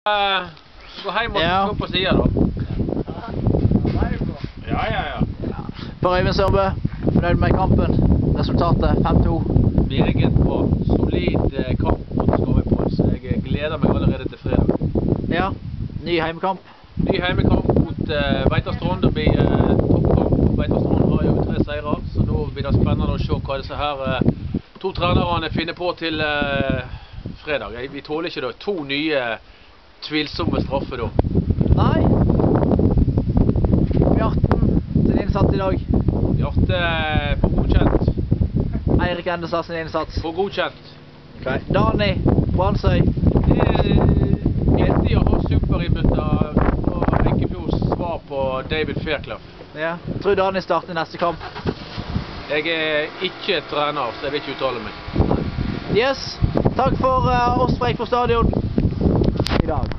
Gå hjem og gå på siden da. Ja. Per Øyvind Sørbø, fornøyd med kampen. Resultatet 5-2. Meget bra. Solid kamp mot Skarvepols. Jeg gleder meg allerede til fredag. Ja, ny heimekamp. Ny heimekamp mot Veitastrand. Det blir toppkamp. Veitastrand har jo 3 seire, så nå blir det spennende å se hva disse her 2 trenerne finner på til fredag. Vi tåler ikke da 2 nye tvilsomme straffer da. Nei. Bjarten sin innsats i dag. Bjarte på godkjent. Eirik Endestad sin innsats. På godkjent. Okay. Dani, Brandsøy. Gledelig å ha superinnbytter fra Enkefjords svar på David Fairclough. Ja. Tror Dani starter neste kamp. Jeg er ikke trener, så jeg vil ikke uttale meg. Yes. Takk for oss fra Eikfjord Stadion i dag.